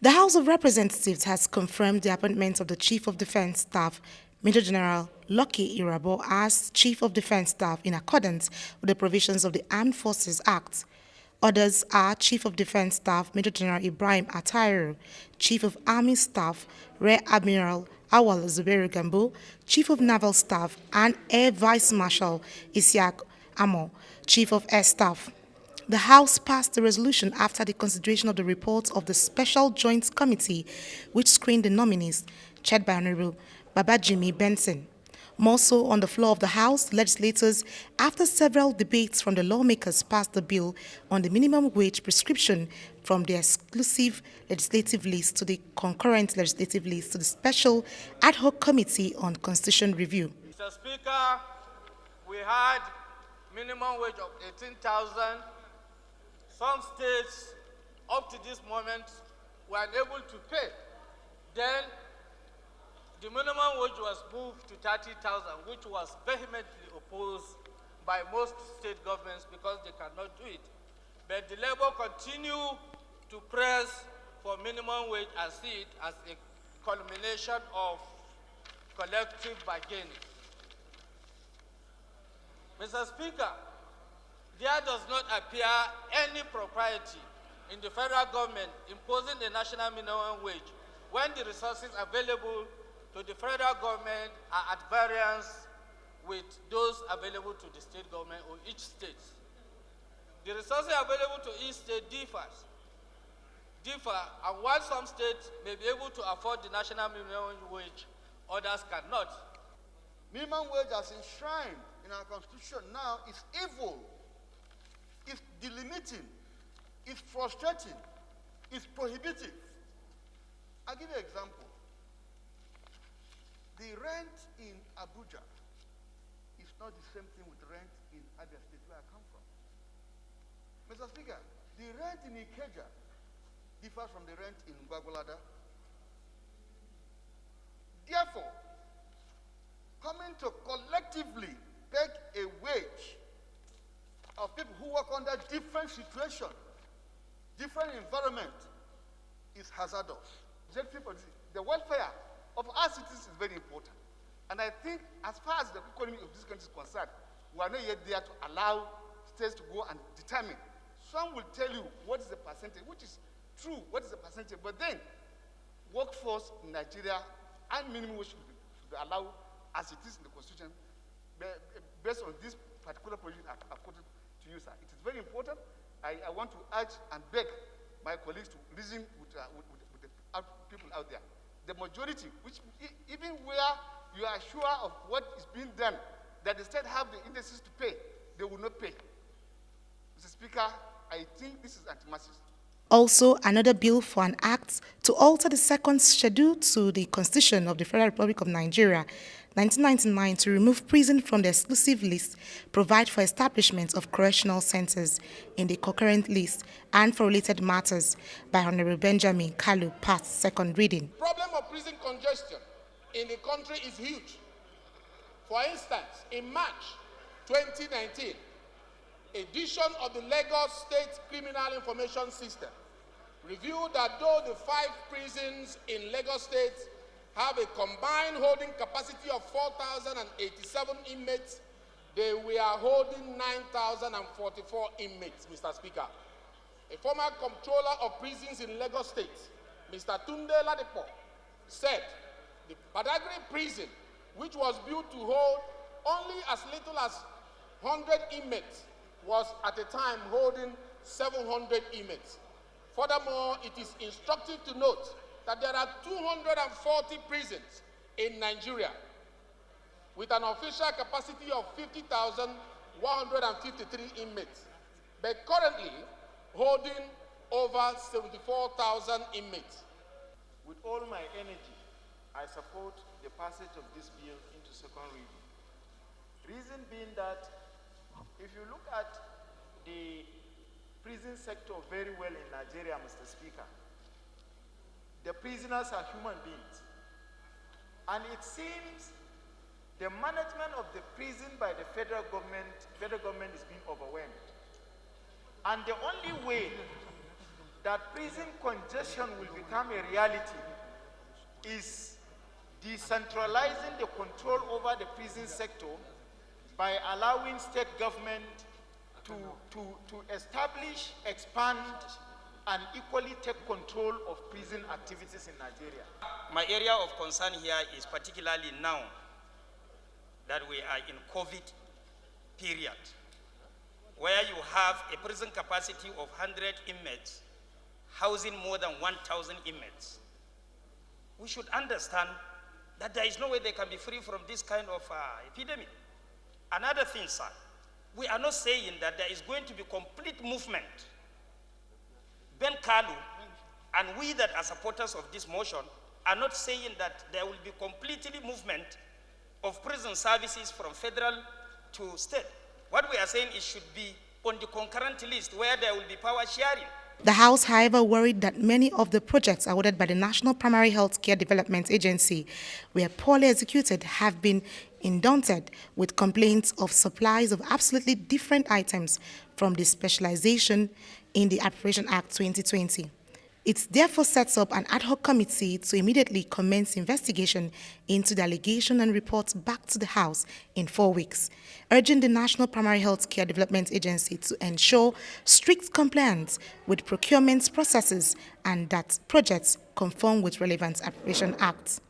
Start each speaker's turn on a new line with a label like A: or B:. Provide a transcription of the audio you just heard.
A: The House of Representatives has confirmed the appointment of the Chief of Defense Staff, Major General Lucky Irabo, as Chief of Defense Staff in accordance with the provisions of the Armed Forces Act. Others are Chief of Defense Staff Major General Ibrahim Attairu, Chief of Army Staff Rear Admiral Awal Zubairu Gambo, Chief of Naval Staff and Air Vice Marshal Isiaq Amo, Chief of Air Staff. The House passed the resolution after the consideration of the report of the Special Joint Committee which screened the nominees, chaired by Honorable Babajimi Benson. More so, on the floor of the House, legislators, after several debates from the lawmakers, passed the bill on the minimum wage prescription from the exclusive legislative list to the concurrent legislative list to the Special Ad Hoc Committee on Constitution Review.
B: Mr. Speaker, we had minimum wage of 18,000. Some states, up to this moment, were unable to pay. Then, the minimum wage was moved to 30,000, which was vehemently opposed by most state governments because they cannot do it. But the Labour continue to press for minimum wage and see it as a culmination of collective bargaining. Mr. Speaker, there does not appear any propriety in the federal government imposing the national minimum wage when the resources available to the federal government are at variance with those available to the state government or each state. The resources available to each state differ, and while some states may be able to afford the national minimum wage, others cannot.
C: Minimum wage as enshrined in our constitution now is evil. It's delimiting, it's frustrating, it's prohibitive. I'll give you an example. The rent in Abuja is not the same thing with rent in Abia State, where I come from. Mr. Speaker, the rent in Ikeja differs from the rent in Gwagwalada. Therefore, coming to collectively peg a wage of people who work under different situations, different environment, is hazardous. The welfare of our citizens is very important. And I think as far as the economy of this country is concerned, we are not yet there to allow states to go and determine. Some will tell you what is the percentage, which is true, what is the percentage, but then workforce in Nigeria and minimum wage should be allowed as it is in the constitution based on this particular provision I've quoted to you, sir. It is very important. I want to urge and beg my colleagues to reason with the people out there. The majority, which even where you are sure of what is being done, that the state have the indices to pay, they will not pay. Mr. Speaker, I think this is anti-masses.
A: Also, another bill for an act to alter the second schedule to the Constitution of the Federal Republic of Nigeria, 1999, to remove prison from the exclusive list, provide for establishment of correctional centers in the concurrent list, and for related matters, by Honorable Benjamin Kalu, passed second reading.
D: The problem of prison congestion in the country is huge. For instance, in March 2019, edition of the Lagos State Criminal Information System revealed that though the 5 prisons in Lagos State have a combined holding capacity of 4,087 inmates, they were holding 9,044 inmates, Mr. Speaker. A former comptroller of prisons in Lagos State, Mr. Tunde Ladipo, said the Badagry prison, which was built to hold only as little as 100 inmates, was at the time holding 700 inmates. Furthermore, it is instructive to note that there are 240 prisons in Nigeria with an official capacity of 50,153 inmates, but currently holding over 74,000 inmates.
E: With all my energy, I support the passage of this bill into second reading. Reason being that if you look at the prison sector very well in Nigeria, Mr. Speaker, the prisoners are human beings. And it seems the management of the prison by the federal government is being overwhelmed. And the only way that prison congestion will become a reality is decentralizing the control over the prison sector by allowing state government to establish, expand, and equally take control of prison activities in Nigeria.
F: My area of concern here is particularly now that we are in COVID period, where you have a prison capacity of 100 inmates, housing more than 1,000 inmates. We should understand that there is no way they can be free from this kind of epidemic. Another thing, sir, we are not saying that there is going to be complete movement. Ben Kalu and we that are supporters of this motion are not saying that there will be completely movement of prison services from federal to state. What we are saying is should be on the concurrent list where there will be power sharing.
A: The House, however, worried that many of the projects awarded by the National Primary Health Care Development Agency were poorly executed have been inundated with complaints of supplies of absolutely different items from the specialization in the Appropriation Act 2020. It therefore sets up an ad hoc committee to immediately commence investigation into the allegation and report back to the House in 4 weeks, urging the National Primary Health Care Development Agency to ensure strict compliance with procurement processes and that projects conform with relevant Appropriation Acts.